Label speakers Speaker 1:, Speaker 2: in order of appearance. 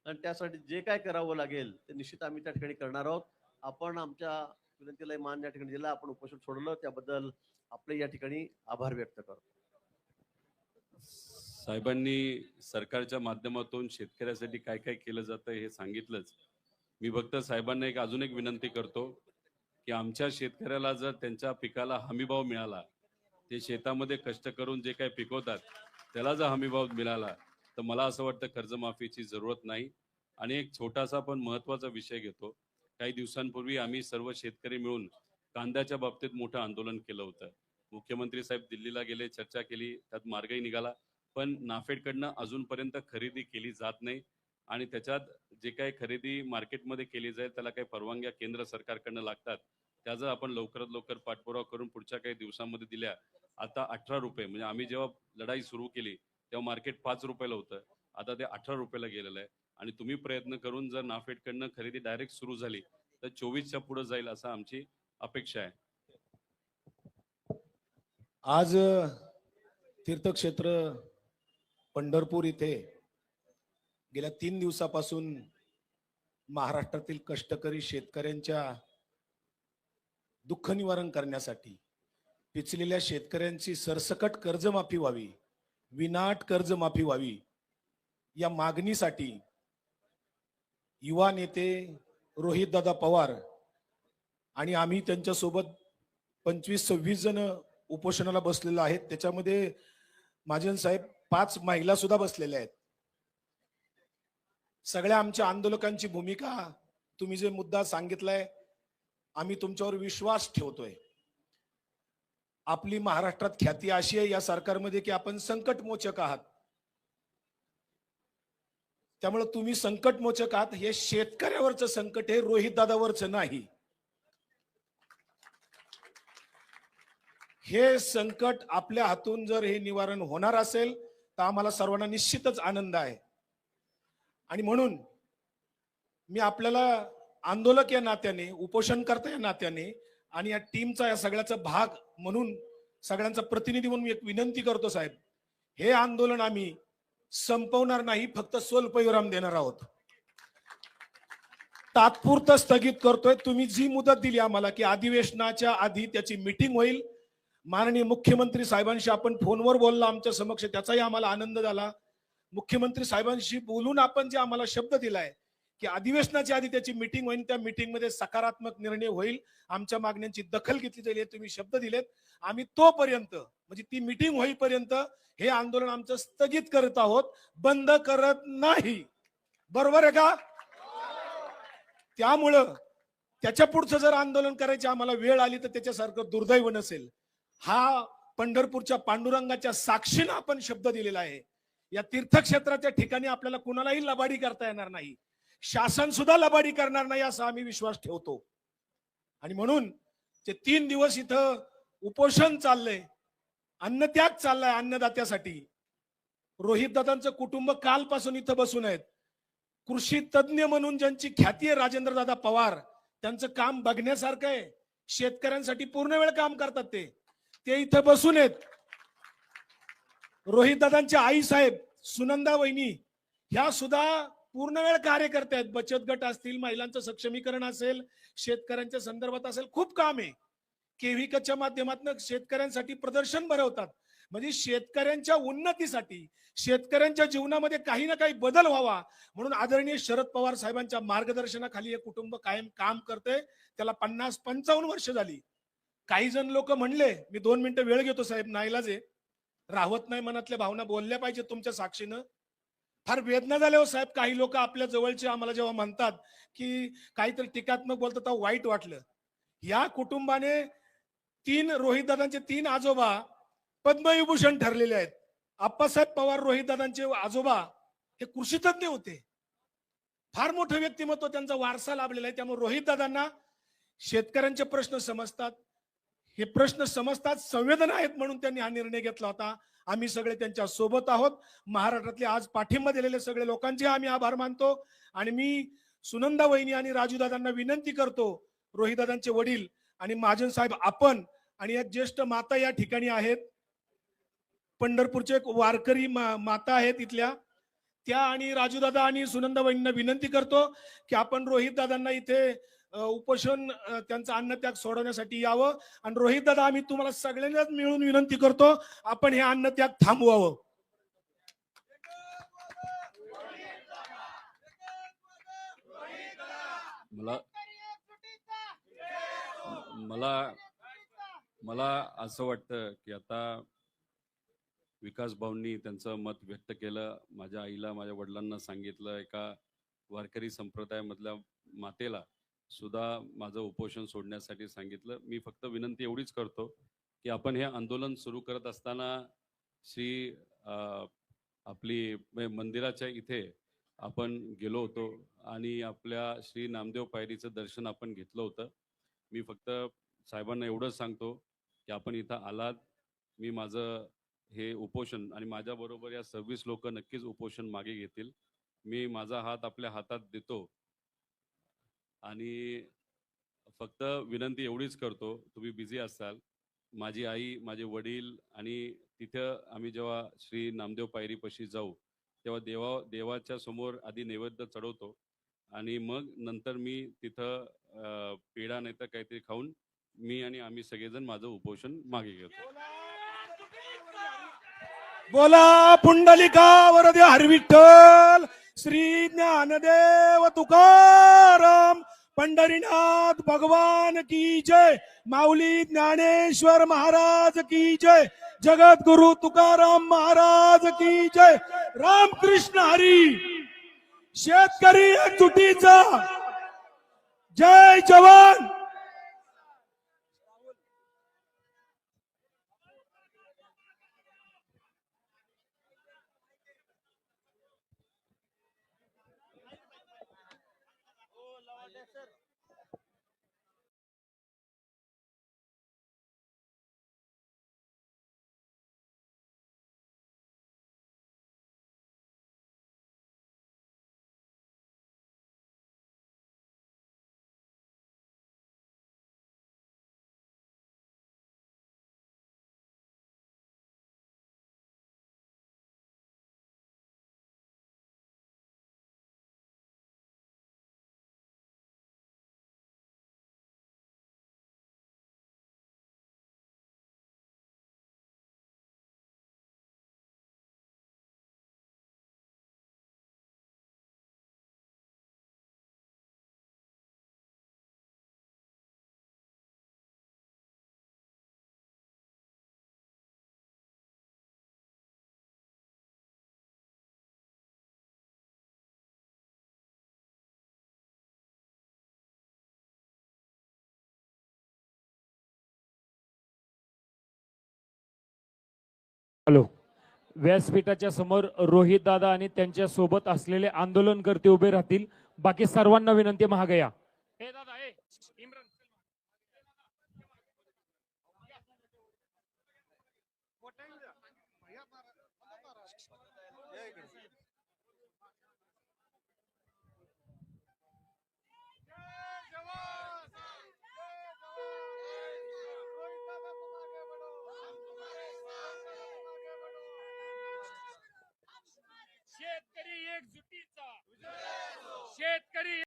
Speaker 1: आणि त्यासाठी जे काय करावं लागेल ते निश्चित आम्ही त्या ठिकाणी करणार आहोत. आपण आमच्या विनंतीला मान या ठिकाणी दिला, आपण उपोषण सोडलं त्याबद्दल आपले या ठिकाणी आभार व्यक्त करतो.
Speaker 2: साहेबांनी सरकारच्या माध्यमातून शेतकऱ्यासाठी काय काय केलं जातं हे सांगितलंच. मी फक्त साहेबांना अजून एक विनंती करतो की आमच्या शेतकऱ्याला जर त्यांच्या पिकाला हमीभाव मिळाला, ते शेतामध्ये कष्ट करून जे काही पिकवतात त्याला जर हमीभाव मिळाला, तर मला असं वाटतं कर्जमाफीची जरूरत नाही. आणि एक छोटासा पण महत्त्वाचा विषय घेतो. काही दिवसांपूर्वी आम्ही सर्व शेतकरी मिळून कांद्याच्या बाबतीत मोठं आंदोलन केलं होतं. मुख्यमंत्री साहेब दिल्लीला गेले, चर्चा केली, त्यात मार्गही निघाला. पण नाफेडकडनं अजूनपर्यंत खरेदी केली जात नाही आणि त्याच्यात जे काही खरेदी मार्केटमध्ये केली जाईल त्याला काही परवानग्या केंद्र सरकारकडनं लागतात. त्याचा आपण लवकरात लवकर पाठपुरावा करून पुढच्या काही दिवसांमध्ये दिल्या. आता 18 रुपये, म्हणजे आम्ही जेव्हा लढाई सुरू केली तेव्हा मार्केट 5 रुपयाला होतं, आता ते 18 रुपयाला गेलेलं आहे. आणि तुम्ही प्रयत्न करून जर नाफेडकडनं खरेदी डायरेक्ट सुरू झाली तर 24च्या पुढे जाईल असं आमची अपेक्षा आहे.
Speaker 3: आज तीर्थक्षेत्र पंढरपूर इथे गेल्या 3 दिवसापासून महाराष्ट्रातील कष्टकरी शेतकऱ्यांच्या दुःख निवारण करण्यासाठी, पिचलेल्या शेतकऱ्यांची सरसकट कर्जमाफी व्हावी, विनाट कर्जमाफी व्हावी या मागणीसाठी युवा नेते रोहितदादा पवार आणि आम्ही त्यांच्यासोबत 25-26 जण उपोषणाला बसलेलो आहेत. त्याच्यामध्ये महाजन साहेब 5 महिला सुद्धा बसलेल्या आहेत. सगळ्या आमच्या आंदोलकांची भूमिका तुम्ही जे मुद्दा सांगितलाय, आम्ही तुमच्यावर विश्वास ठेवतोय. आपली महाराष्ट्रात ख्याती अशी आहे या सरकारमध्ये की आपण संकटमोचक आहात. त्यामुळे तुम्ही संकटमोचक आहात. हे शेतकऱ्यावरचं संकट आहे, रोहितदादावरचं नाही. हे संकट आपल्या हातून जर हे निवारण होणार असेल तर आम्हाला सर्वांना निश्चितच आनंद आहे. आणि म्हणून मी आपल्याला आंदोलक या नात्याने, उपोषणकर्ता या नात्याने आणि या टीमचा, या सगळ्याचा भाग म्हणून, सगळ्यांचा प्रतिनिधी म्हणून एक विनंती करतो साहेब, हे आंदोलन आम्ही संपवणार नाही, फक्त स्वल्पविराम देणार आहोत. तात्पुरतं स्थगित करतोय. तुम्ही जी मुदत दिली आम्हाला की अधिवेशनाच्या आधी त्याची मीटिंग होईल, माननीय मुख्यमंत्री साहेबांशी आपण फोनवर बोलला आमच्या समक्ष, त्याचाही आम्हाला आनंद झाला. मुख्यमंत्री साहेबांशी बोलून आपण जे आम्हाला शब्द दिलाय की अधिवेशनाच्या आधी त्याची मीटिंग होईल, त्या मीटिंगमध्ये सकारात्मक निर्णय होईल, आमच्या मागण्यांची दखल घेतली जाईल, हे तुम्ही शब्द दिलेत. आम्ही तोपर्यंत, म्हणजे ती मीटिंग होईपर्यंत हे आंदोलन आमचं स्थगित करत आहोत, बंद करत नाही. बरोबर आहे का? त्यामुळं त्याच्या पुढचं जर आंदोलन करायची आम्हाला वेळ आली तर त्याच्यासारखं दुर्दैव नसेल. हा पंढरपूरच्या पांडुरंगाच्या साक्षीनं आपण शब्द दिलेला आहे. या तीर्थक्षेत्राच्या ठिकाणी आपल्याला कुणालाही लबाडी करता येणार नाही, शासन सुद्धा लबाडी करणार नाही असा आम्ही विश्वास ठेवतो. आणि म्हणून ते 3 दिवस इथं उपोषण चाललंय, अन्नत्याग चाललाय अन्नदात्यासाठी. रोहितदादांचं कुटुंब कालपासून इथं बसून आहेत. कृषी तज्ञ म्हणून ज्यांची ख्याती आहे राजेंद्रदादा पवार, त्यांचं काम बघण्यासारखं आहे. शेतकऱ्यांसाठी पूर्ण वेळ काम करतात ते इथं बसून आहेत. रोहितदादांच्या आई साहेब सुनंदा वहिनी ह्या सुद्धा पूर्ण वेळ कार्यकर्ते आहेत. बचत गट असतील, महिलांचं सक्षमीकरण असेल, शेतकऱ्यांच्या संदर्भात असेल, खूप काम आहे. केव्हीकच्या माध्यमातून शेतकऱ्यांसाठी प्रदर्शन भरवतात. म्हणजे शेतकऱ्यांच्या उन्नतीसाठी, शेतकऱ्यांच्या जीवनामध्ये काही ना काही बदल व्हावा म्हणून आदरणीय शरद पवार साहेबांच्या मार्गदर्शनाखाली हे कुटुंब कायम काम करते. त्याला 50-55 वर्ष झाली. काही जण लोक म्हणले, मी 2 मिनिटं वेळ घेतो साहेब, नाईलाज आहे, राहत नाही, मनातल्या भावना बोलल्या पाहिजे तुमच्या साक्षीनं. फार वेदना झाल्या हो साहेब. काही लोक आपल्या जवळचे आम्हाला जेव्हा म्हणतात की काहीतरी टीकात्मक बोलतात तेव्हा वाईट वाटलं. या कुटुंबाने रोहितदादांचे 3 आजोबा पद्मविभूषण ठरलेले आहेत. आप्पासाहेब पवार रोहितदादांचे आजोबा हे कृषीतज्ञ होते. फार मोठं व्यक्तिमत्व, त्यांचा वारसा लाभलेला आहे. त्यामुळे रोहितदादांना शेतकऱ्यांचे प्रश्न समजतात, हे प्रश्न समजतात, संवेदना आहेत, म्हणून त्यांनी हा निर्णय घेतला होता. आम्ही सगळे त्यांच्या सोबत आहोत. महाराष्ट्रातले आज पाठिंबा दिलेले सगळे लोकांचे आम्ही आभार मानतो. आणि मी सुनंदा वहिनी आणि राजूदादांना विनंती करतो, रोहितदादांचे वडील आणि महाजन साहेब, आपण आणि एक ज्येष्ठ माता या ठिकाणी आहेत, पंढरपूरचे एक वारकरी माता आहेत इथल्या, त्या आणि राजूदादा आणि सुनंदाबाईंना विनंती करतो की आपण रोहित दादांना इथे उपोषण त्यांचं अन्नत्याग सोडवण्यासाठी यावं. आणि रोहित दादा, आम्ही तुम्हाला सगळ्यांनाच मिळून विनंती करतो, आपण हे अन्नत्याग थांबवावं.
Speaker 2: मला मला मला असं वाटतं की आता विकास भाऊंनी त्यांचं मत व्यक्त केलं. माझ्या आईला, माझ्या वडिलांना सांगितलं, एका वारकरी संप्रदायामधल्या मातेला सुद्धा माझं उपोषण सोडण्यासाठी सांगितलं. मी फक्त विनंती एवढीच करतो की आपण हे आंदोलन सुरू करत असताना श्री आपली मंदिराच्या इथे आपण गेलो होतो आणि आपल्या श्री नामदेव पायरीचं दर्शन आपण घेतलं होतं. मी फक्त साहेबांना एवढंच सांगतो की आपण इथं आलात, मी माझं हे उपोषण आणि माझ्याबरोबर या 26 लोक नक्कीच उपोषण मागे घेतील. मी माझा हात आपल्या हातात देतो आणि फक्त विनंती एवढीच करतो, तुम्ही बिझी असाल, माझी आई, माझे वडील आणि तिथं आम्ही जेव्हा श्री नामदेव पायरीपाशी जाऊ तेव्हा देवाच्या समोर आधी नैवेद्य चढवतो आणि मग नंतर मी तिथं पेढा नाही तर काहीतरी खाऊन मी आणि आम्ही सगळेजण माझं उपोषण मागे घेतो.
Speaker 3: बोला पुंडलिका वरदे हरविठ्ठल श्री ज्ञानदेव तुकाराम पंढरीनाथ भगवान की जय. माऊली ज्ञानेश्वर महाराज की जय. जगद्गुरु तुकाराम महाराज की जय. रामकृष्ण हरी. शेतकरी एकजुटीचा जय जवान.
Speaker 4: हॅलो. व्यासपीठाच्या समोर रोहित दादा आणि त्यांच्या सोबत असलेले आंदोलनकर्ते उभे राहतील. बाकी सर्वांना विनंती महागया. हे दादा, हे इम्रान. शेतकरी एकजुटीचा शेतकरी